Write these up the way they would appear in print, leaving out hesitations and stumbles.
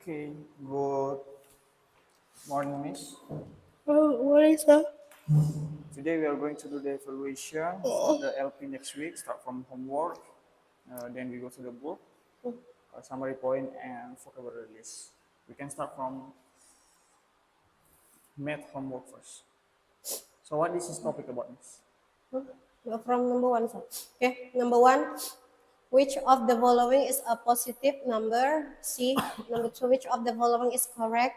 Okay, good morning, Miss. Oh, what is that? Today we are going to do the evaluation for the LP next week. Start from homework, then we go to the book, summary point, and vocabulary list. We can start from math homework first. So what is this topic about, Miss? From number one, sir. Okay, number one, which of the following is a positive number? C. Number two, which of the following is correct?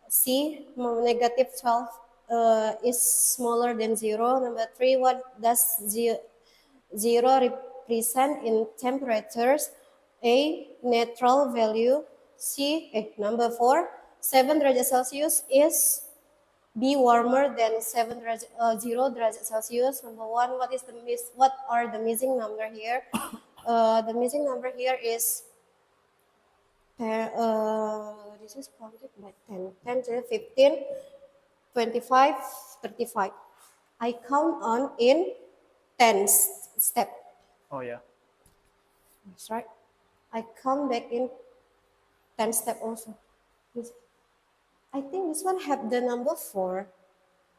C. Negative 12 is smaller than zero. Number three, what does zero represent in temperatures? A. Natural value. C. Number four, 7 derajat Celsius is be warmer than 0 derajat Celsius. Number one, what are the missing number here? The missing number here is this is counted by 10, 10 to 15, 25, 35. I count on in 10 step. Oh yeah, That's right. I count back in 10 step also. I think this one have the number 4.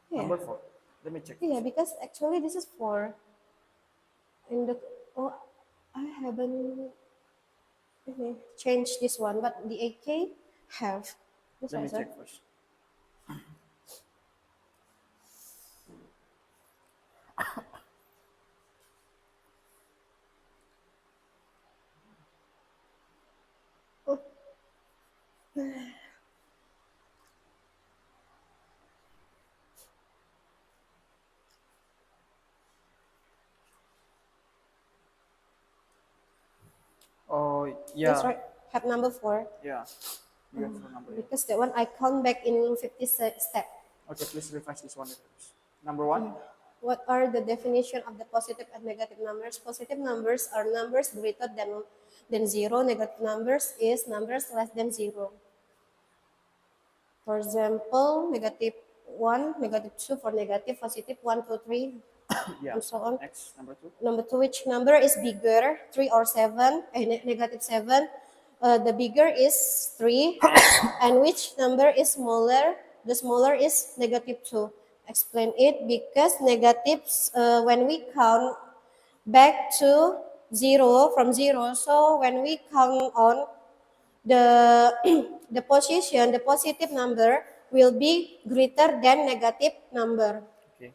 Yeah. number 4. Let me check. Yeah, because actually this is 4. In the I haven't changed this one, but the AK have. That's Let why, me sir. check first. Oh. Oh That's yeah, right. Have number 4. yeah. You have phone number. Yeah. Because that one I count back in 50 step. Okay, please revise this one. First. Number 1. What are the definition of the positive and negative numbers? Positive numbers are numbers greater than 0. Negative numbers is numbers less than 0. For example, negative 1, negative 2 for negative, positive 1, 2, 3, Yeah. and so on. Next, number 2. Number 2, which number is bigger, 3 or 7? Negative 7. The bigger is 3. And which number is smaller? The smaller is negative 2. Explain it because negatives, when we count back to 0, from 0, so when we count on the the position, the positive number will be greater than negative number. Okay.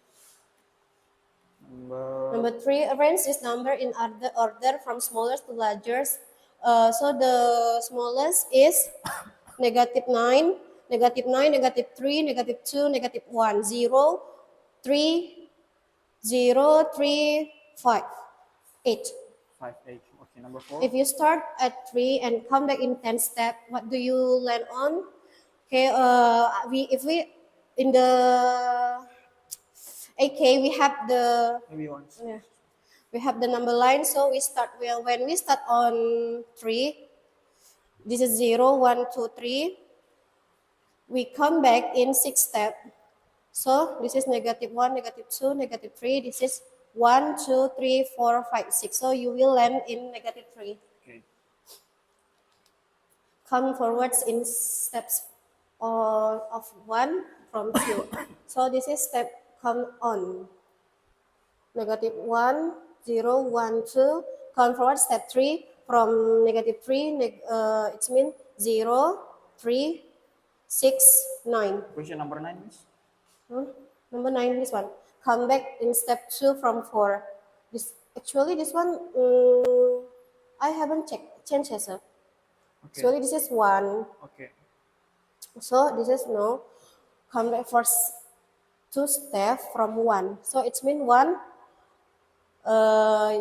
Number 3, arrange this number in order from smallest to largest. So the smallest is negative 9, negative 9, negative 3, negative 2, negative 1, 0, 3, 0, 3, 5, 8. 5, 8. Okay, number 4. If you start at 3 and come back in 10 step, what do you land on? Okay, if we in the AK we have the Maybe once. yeah, we have the number line, so we start when we start on 3. This is 0, 1, 2, 3. We come back in 6 step. So this is negative 1, negative 2, negative 3. This is 1, 2, 3, 4, 5, 6. So you will land in negative 3. Okay. Come forwards in steps of 1 from 2. So this is step come on. Negative 1, 0, 1, 2. Come forward step 3 from negative 3. It means 0, 3, 6, 9. Question number 9, Miss. Number 9, this one. Come back in step 2 from 4. This one, I haven't changed it, sir. Okay. Actually, this is 1. Okay. So this is no. Come back for 2 steps from 1. So it means 1.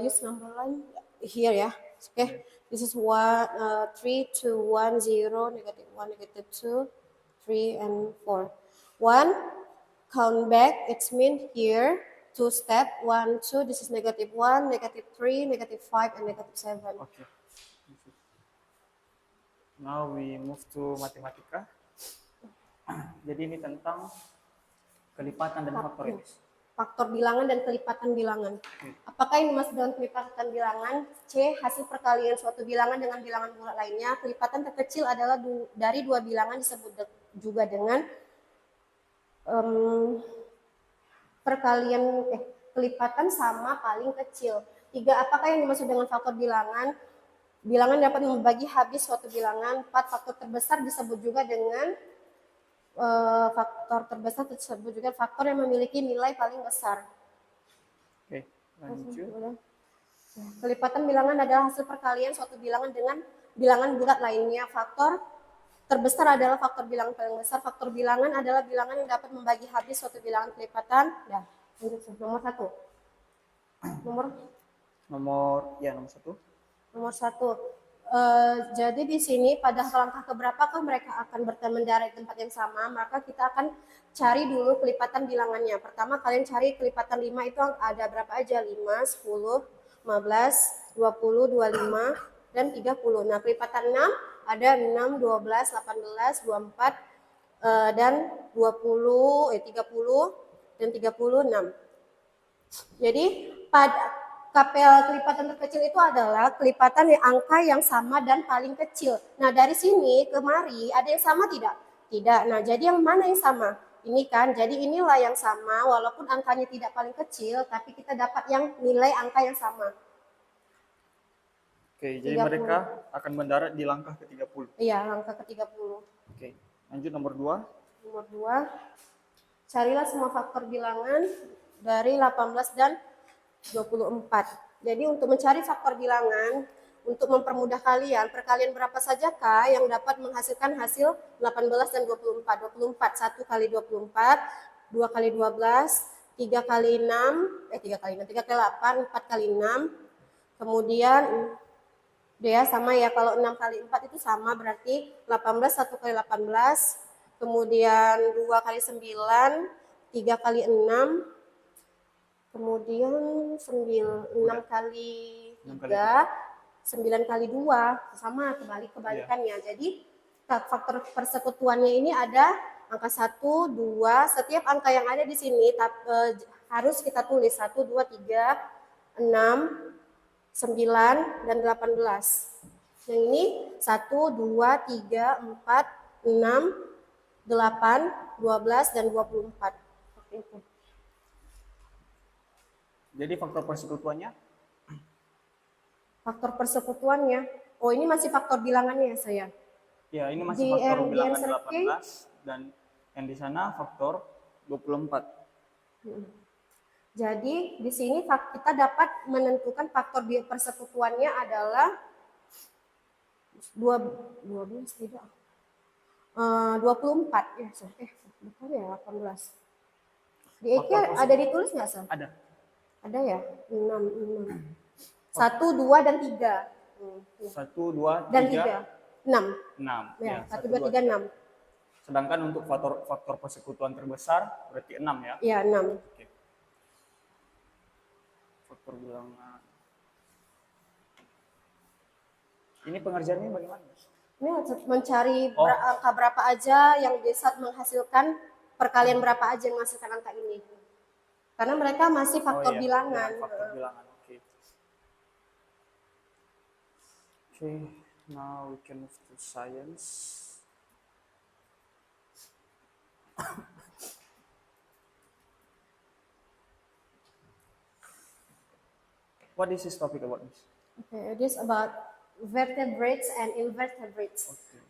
Use number line here, yeah. Okay. This is 1, 3, 2, 1, 0, negative 1, negative 2, 3, and 4. 1. Count back. It means here 2 step. 1, 2. This is negative 1, negative 3, negative 5, and negative 7. Okay. Now we move to matematika. Jadi ini tentang kelipatan dan faktor, Miss. faktor bilangan dan kelipatan bilangan. Apakah yang dimaksud dengan kelipatan bilangan? C. Hasil perkalian suatu bilangan dengan bilangan bulat lainnya. Kelipatan terkecil adalah dari dua bilangan disebut juga dengan kelipatan sama paling kecil. 3. Apakah yang dimaksud dengan faktor bilangan? Bilangan dapat membagi habis suatu bilangan. 4. Faktor terbesar disebut juga dengan faktor yang memiliki nilai paling besar. Oke, lanjut. Kelipatan bilangan adalah hasil perkalian suatu bilangan dengan bilangan bulat lainnya. Faktor terbesar adalah faktor bilangan paling besar. Faktor bilangan adalah bilangan yang dapat membagi habis suatu bilangan kelipatan. Dah, lanjut. Nomor 1. Nomor 1. Nomor 1. Jadi di sini pada langkah keberapakah mereka akan mendarat di tempat yang sama, maka kita akan cari dulu kelipatan bilangannya. Pertama kalian cari kelipatan 5 itu ada berapa aja? 5, 10, 15, 20, 25, dan 30. Nah, kelipatan 6 ada 6, 12, 18, 24, dan 30, 30, dan 36. Jadi pada kelipatan terkecil itu adalah kelipatan angka yang sama dan paling kecil. Nah, dari sini kemari ada yang sama tidak? Tidak. Nah, jadi yang mana yang sama? Ini kan, jadi inilah yang sama walaupun angkanya tidak paling kecil, tapi kita dapat yang nilai angka yang sama. Oke, jadi 30. mereka akan mendarat di langkah ke-30. Iya, langkah ke-30. Oke, lanjut nomor 2. Nomor 2, carilah semua faktor bilangan dari 18 dan 24. Jadi untuk mencari faktor bilangan, untuk mempermudah kalian, perkalian berapa sajakah yang dapat menghasilkan hasil 18 dan 24? 24, 1 kali 24, 2 kali 12, 3 kali 6, 3 kali 8, 4 kali 6, kemudian dia sama ya, kalau 6 kali 4 itu sama, berarti 18, 1 kali 18, kemudian 2 kali 9, 3 kali 6, kemudian 6 kali 3, 9 kali 2, sama kebalikannya. Jadi faktor persekutuannya ini ada angka 1, 2, setiap angka yang ada di sini harus kita tulis 1, 2, 3, 6, 9, dan 18. Yang ini 1, 2, 3, 4, 6, 8, 12, dan 24. Seperti itu. Jadi faktor persekutuannya? Faktor persekutuannya. Oh, ini masih faktor bilangannya ya, saya. Ya, ini masih faktor bilangan 18 dan yang di sana faktor 24. Jadi di sini kita dapat menentukan faktor persekutuannya adalah 12 tidak. 24 ya, bukan ya 18. Di EQ ada ditulis nggak, Sir? Ada. Ada ya? 6. 1, 2, dan 3. 1, 2, 3, dan 3. 6. 6. Ya, 1, 2, 3, 6. Sedangkan untuk faktor persekutuan terbesar berarti 6 ya? Iya, 6. Oke. Faktor bilangan. Ini pengerjaannya bagaimana? Ini mencari angka berapa aja yang bisa menghasilkan perkalian berapa aja yang menghasilkan angka ini. Karena mereka masih faktor bilangan. Ya, faktor bilangan, oke. Okay, now we can move to science. What is this topic about, Miss? Okay, it is about vertebrates and invertebrates. Okay.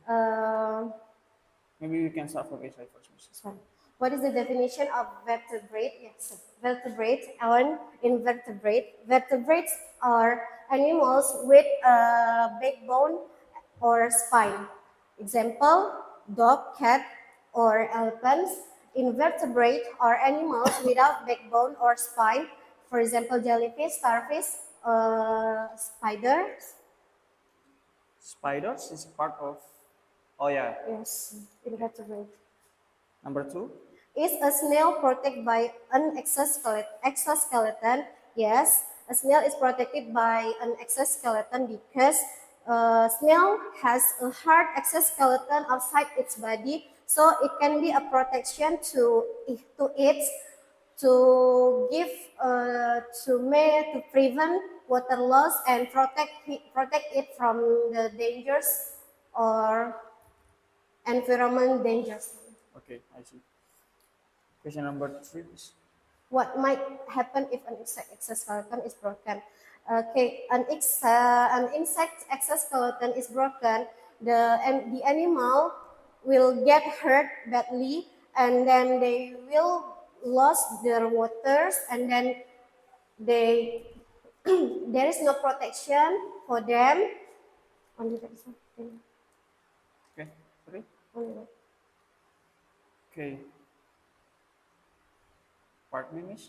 Maybe we can start from HI first, Miss. Sorry. What is the definition of vertebrate? Yes, vertebrate and invertebrate. Vertebrates are animals with a backbone or spine. Example, dog, cat, or elephants. Invertebrate are animals without backbone or spine. For example, jellyfish, starfish, spiders. Spiders is part of. Oh yeah. Yes, invertebrate. Number 2. Is a snail protected by an exoskeleton? Yes, a snail is protected by an exoskeleton because snail has a hard exoskeleton outside its body, so it can be a protection to to give to prevent water loss and protect it from the dangers or environment dangers. Okay, I see. Question number 3, please. What might happen if an insect exoskeleton is broken? Okay, an insect exoskeleton is broken, the animal will get hurt badly, and then they will lose their waters, and then they there is no protection for them. Only that is all. Okay, 3. Only that. Okay. Part B, miss?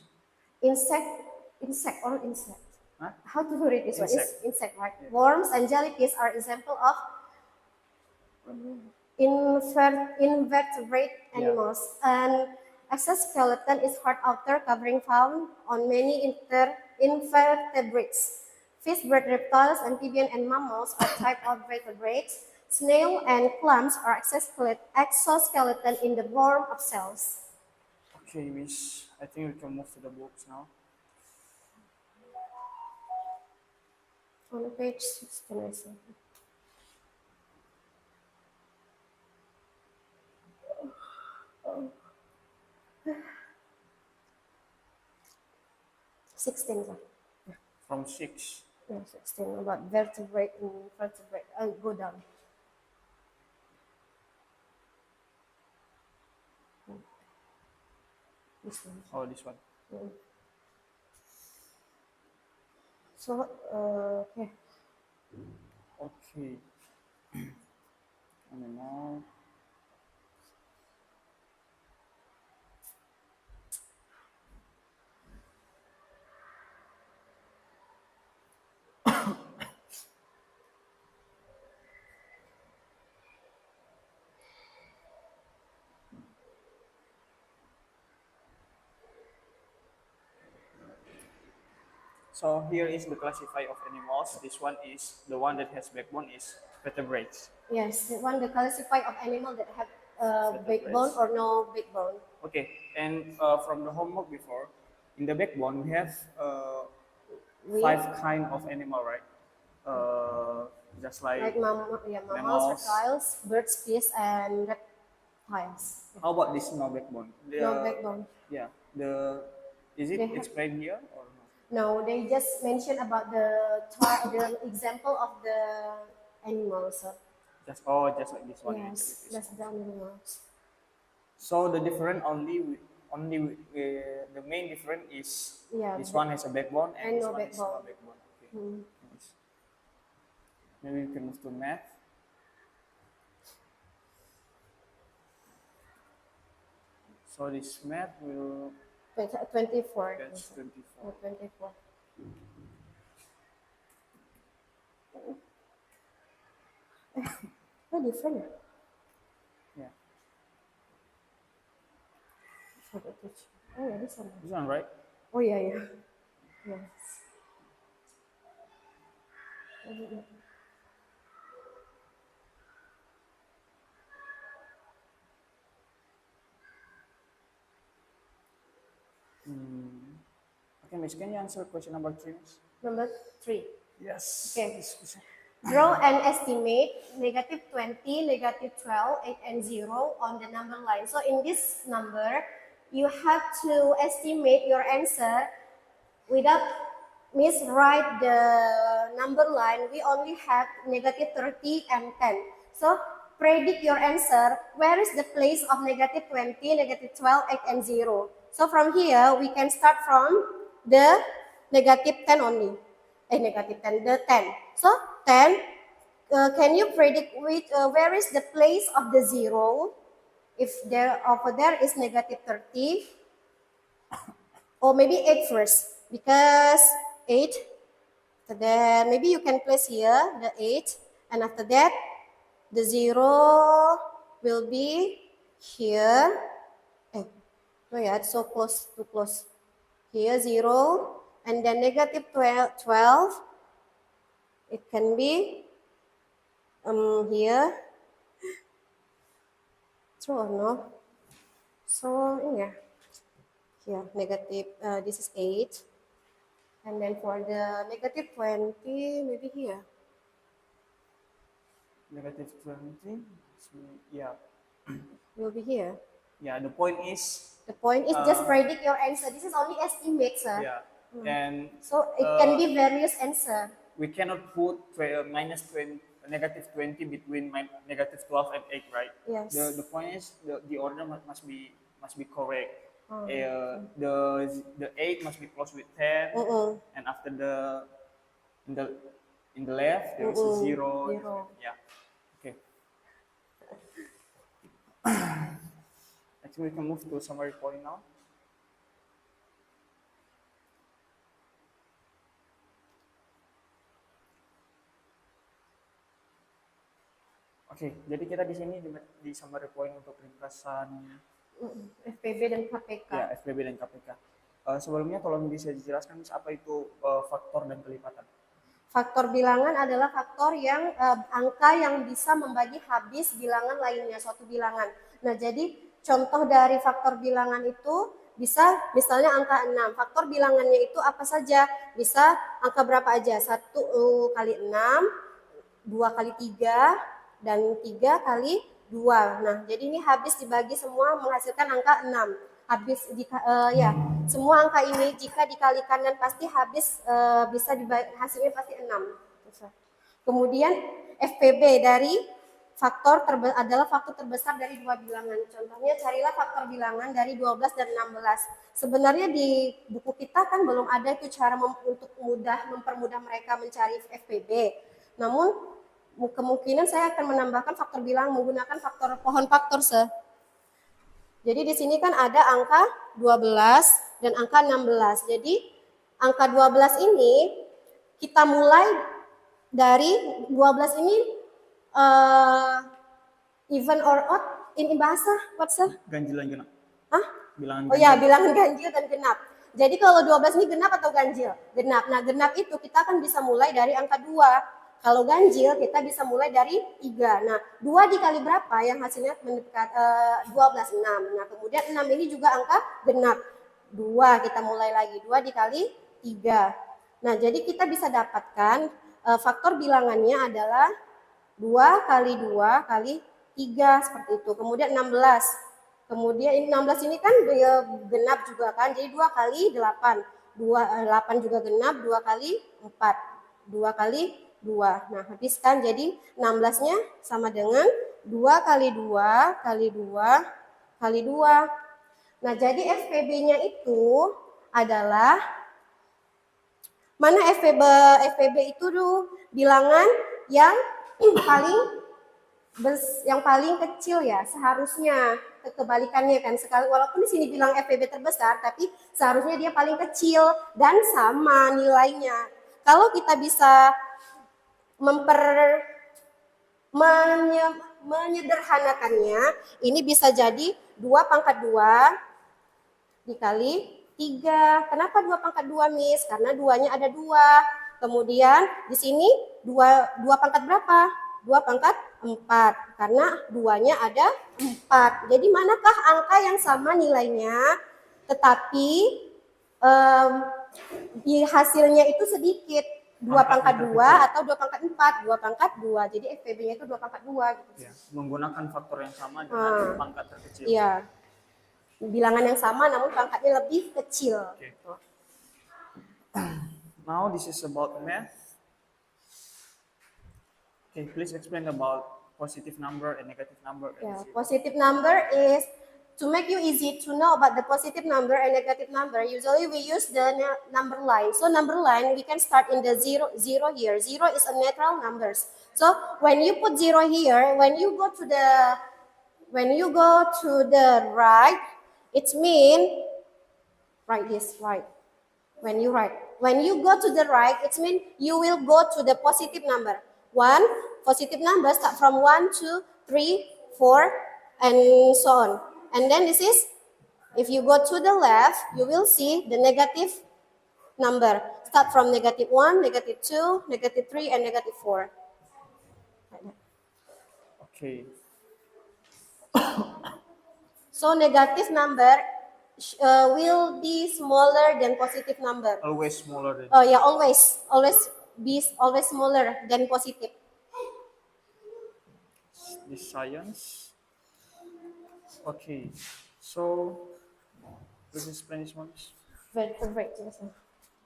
Insect or insect. Huh? How to read this one? Insect. It's insect, right? Yeah. Worms and jellyfish are example of invertebrate animals. An exoskeleton is hard outer covering found on many invertebrates. Fish, bird, reptiles, amphibians, and mammals are type of vertebrates. Snail and clams are exoskeleton in the form of cells. Okay, miss. I think we can move to the books now. On page 16, I see. Sixteen, sir. From 6. Yeah, 16 about vertebrate and vertebrate. Go down. This one. Oh, this one. So, okay. Okay. And now. So here is the classify of animals. This one is the one that has backbone is vertebrates. Yes, the one the classify of animal that have Vertebrates. backbone or no backbone. Okay, and from the homework before, in the backbone we have We 5 kind of animal, right? Just like mammals, mammals. reptiles, birds, fish, and reptiles. How about this no backbone? No backbone. Yeah. Is it They have- explained here or no? No, they just mention about the example of the animals. Just like this one. Yes, that's the animals. So the different the main difference is Yeah, this one has a backbone and and this no one has no backbone. backbone. Okay. Nice. Maybe we can move to math. So this math will 24. catch 24. 24. How different? Yeah. Forgot to check. Oh yeah, this one. This one, right? Oh yeah, yeah. Yes. Okay, Miss, can you answer question number 3, Miss? Number 3. Yes. Okay. Draw and estimate negative 20, negative 12, 8, and 0 on the number line. So in this number, you have to estimate your answer without miswrite the number line. We only have negative 30 and 10. So predict your answer. Where is the place of negative 20, negative 12, 8, and 0? So from here, we can start from the negative 10 only. Negative 10, the 10. So 10, can you predict where is the place of the 0? If there over there is negative 30, or maybe 8 first, because 8, then maybe you can place here the 8, and after that, the 0 will be here. Oh yeah, it's so close, too close. Here 0, and then negative 12, it can be here. True or no? So yeah, here, negative, this is 8. And then for the negative 20, maybe here. Negative 20. So, yeah. Will be here. Yeah, the point is, The point is just predict your answer. This is only estimate, sir. yeah. And So it can be various answer. we cannot put minus 20, negative 20 between negative 12 and 8, right? Yes. The point is the order must be correct. Oh, The 8 must be close with 10, and after in the in the left there is a 0. Zero. Yeah. Okay. Actually, we can move to summary point now. Oke, jadi kita di sini di summary point untuk ringkasan FPB dan KPK. ya FPB dan KPK. Sebelumnya tolong bisa dijelaskan Miss, apa itu faktor dan kelipatan? Faktor bilangan adalah faktor yang angka yang bisa membagi habis bilangan lainnya, suatu bilangan. Nah, jadi contoh dari faktor bilangan itu bisa misalnya angka 6. Faktor bilangannya itu apa saja? Bisa angka berapa aja? 1 kali 6, 2 kali 3, dan 3 kali 2. Nah, jadi ini habis dibagi semua menghasilkan angka 6. Habis ya, semua angka ini jika dikalikan dan pasti habis bisa dibagi, hasilnya pasti 6. Kemudian FPB dari faktor adalah faktor terbesar dari dua bilangan. Contohnya carilah faktor bilangan dari 12 dan 16. Sebenarnya di buku kita kan belum ada itu cara untuk mempermudah mereka mencari FPB. Namun kemungkinan saya akan menambahkan faktor bilangan menggunakan faktor pohon faktor, Jadi di sini kan ada angka 12 dan angka 16. Jadi angka 12 ini kita mulai dari 12 ini even or odd ini bahasa what, sir? Ganjil dan genap. Hah? Bilangan Oh ya, bilangan ganjil dan genap. Jadi kalau 12 ini genap atau ganjil? Genap. Nah, genap itu kita kan bisa mulai dari angka 2. Kalau ganjil kita bisa mulai dari 3. Nah, 2 dikali berapa yang hasilnya mendekat 12, 6. Nah, kemudian 6 ini juga angka genap. 2 kita mulai lagi. 2 dikali 3. Nah, jadi kita bisa dapatkan faktor bilangannya adalah 2 kali 2 kali 3 seperti itu. Kemudian 16. Kemudian ini 16 ini kan genap juga kan. Jadi 2 kali 8. 8 juga genap, 2 kali 4. 2 kali 2. Nah, habiskan jadi 16-nya sama dengan 2 kali 2 kali 2 kali 2. Nah, jadi FPB-nya itu adalah mana FPB itu tuh bilangan yang paling kecil ya, seharusnya kebalikannya kan sekali walaupun di sini bilang FPB terbesar tapi seharusnya dia paling kecil dan sama nilainya. Kalau kita bisa menyederhanakannya, ini bisa jadi 2 pangkat 2 dikali 3. Kenapa 2 pangkat 2, Miss? Karena 2-nya ada 2. Kemudian di sini 2 pangkat berapa? 2 pangkat 4. Karena 2-nya ada 4. Jadi manakah angka yang sama nilainya tetapi di hasilnya itu sedikit? 2 pangkat 2 atau 2 pangkat 4, 2 pangkat 2. Jadi FPB-nya itu 2 pangkat 2 gitu. Ya, menggunakan faktor yang sama dengan pangkat terkecil. Iya. Bilangan yang sama namun pangkatnya lebih kecil. Okay. Now this is about math. Okay, please explain about positive number and negative number. Yeah, positive number is to make you easy to know about the positive number and negative number. Usually we use the number line. So number line we can start in the zero here. 0 is a natural numbers. So when you put 0 here, when you go to the right, it means write this right. When you go to the right, it means you will go to the positive number. Positive number start from 1, 2, 3, 4, and so on. And then this is, if you go to the left, you will see the negative number. Start from negative 1, negative 2, negative 3, and negative 4. Okay. So negative number will be smaller than positive number. Always smaller than. Yeah, always smaller than positive. This science. Okay, so this is Spanish ones. Vertebrate.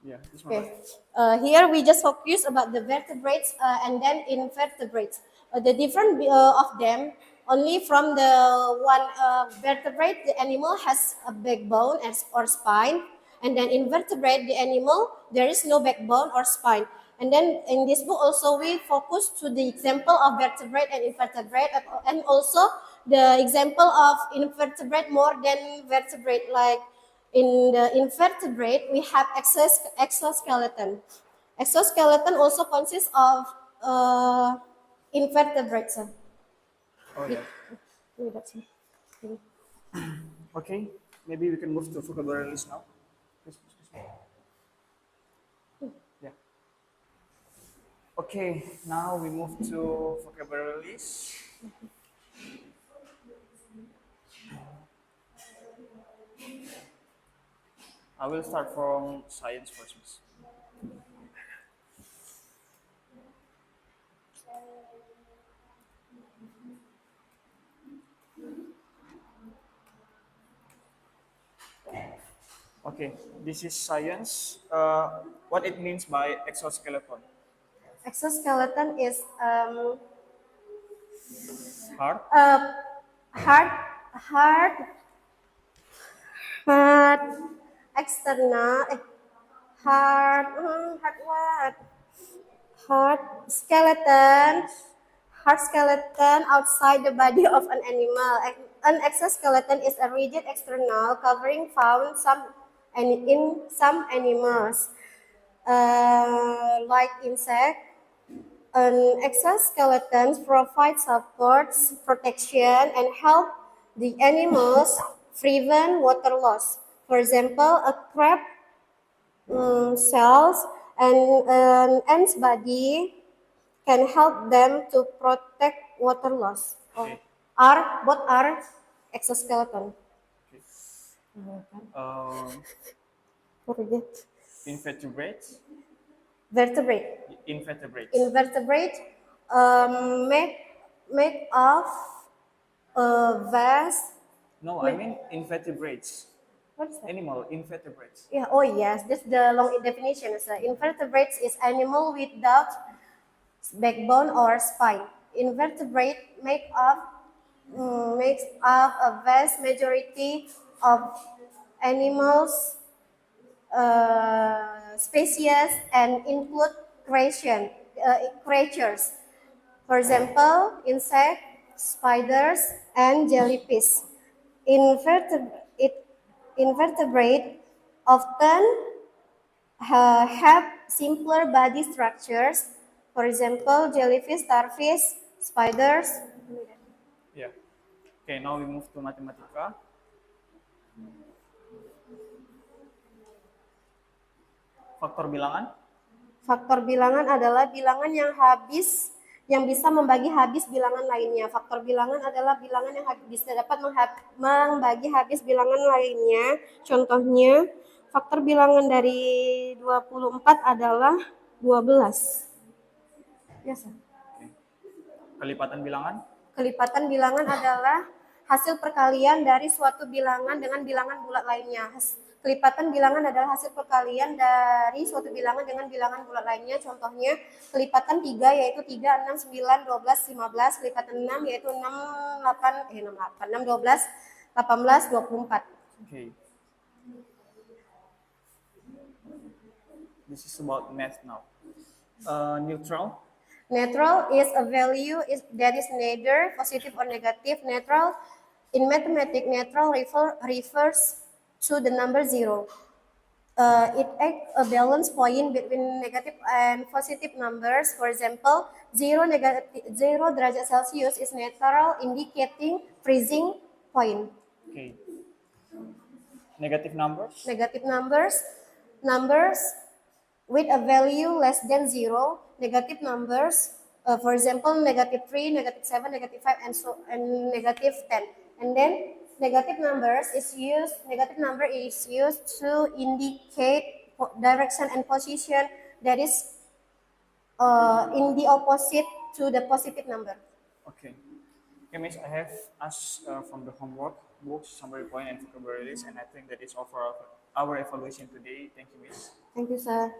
Yeah, this one. Okay. Right? Here we just focus about the vertebrates and then invertebrates. The different of them, only from the one vertebrate, the animal has a backbone or spine, and then invertebrate, the animal, there is no backbone or spine. And then in this book also we focus to the example of vertebrate and invertebrate, and also the example of invertebrate more than vertebrate, like in the invertebrate, we have exoskeleton. Exoskeleton also consists of invertebrates. Oh yeah. Okay, maybe we can move to vocabulary list now. Excuse me. Yeah. Okay, now we move to vocabulary list. I will start from science first, miss. Okay, this is science. What it means by exoskeleton? Exoskeleton is Heart, hard, hard, hard, external, hard, hard what? Hard skeleton, hard skeleton outside the body of an animal. An exoskeleton is a rigid external covering found in some animals, like insect. An exoskeleton provides supports, protection, and help the animals prevent water loss. For example, a crab cells and an ant's body can help them to protect water loss. okay. Both are exoskeleton. Okay. Um, Forget. invertebrates. Vertebrate. Invertebrates. Invertebrate made of vast. No, I mean invertebrates. What is that? Animal invertebrates. Yeah. Oh yes, that's the long definition. So invertebrates is animal without backbone or spine. Invertebrate makes up a vast majority of animals species and include creatures. For example, insects, spiders, and jellyfish. Invertebrate often have simpler body structures. For example, jellyfish, starfish, spiders. Yeah. Okay, now we move to Mathematica. Faktor bilangan. Faktor bilangan adalah bilangan yang bisa membagi habis bilangan lainnya. Faktor bilangan adalah bilangan yang bisa dapat membagi habis bilangan lainnya. Contohnya, faktor bilangan dari 24 adalah 12. Biasa. Okay. Kelipatan bilangan. Kelipatan bilangan adalah hasil perkalian dari suatu bilangan dengan bilangan bulat lainnya. Kelipatan bilangan adalah hasil perkalian dari suatu bilangan dengan bilangan bulat lainnya. Contohnya, kelipatan 3 yaitu 3, 6, 9, 12, 15. Kelipatan 6 yaitu 6, 12, 18, 24. Okay. This is about math now. Neutral. Neutral is a value that is neither positive or negative. Neutral in mathematics, neutral refers to the number 0. It acts a balance point between negative and positive numbers. For example, 0 derajat Celsius is neutral, indicating freezing point. Okay. Negative numbers. Negative numbers with a value less than 0. Negative numbers, for example, negative 3, negative 7, negative 5, and negative 10. And then negative number is used to indicate direction and position that is in the opposite to the positive number. Okay. Okay, Miss, I have asked from the homework books, summary point, and vocabulary list, and I think that is all for our evaluation today. Thank you, Miss. Thank you, sir.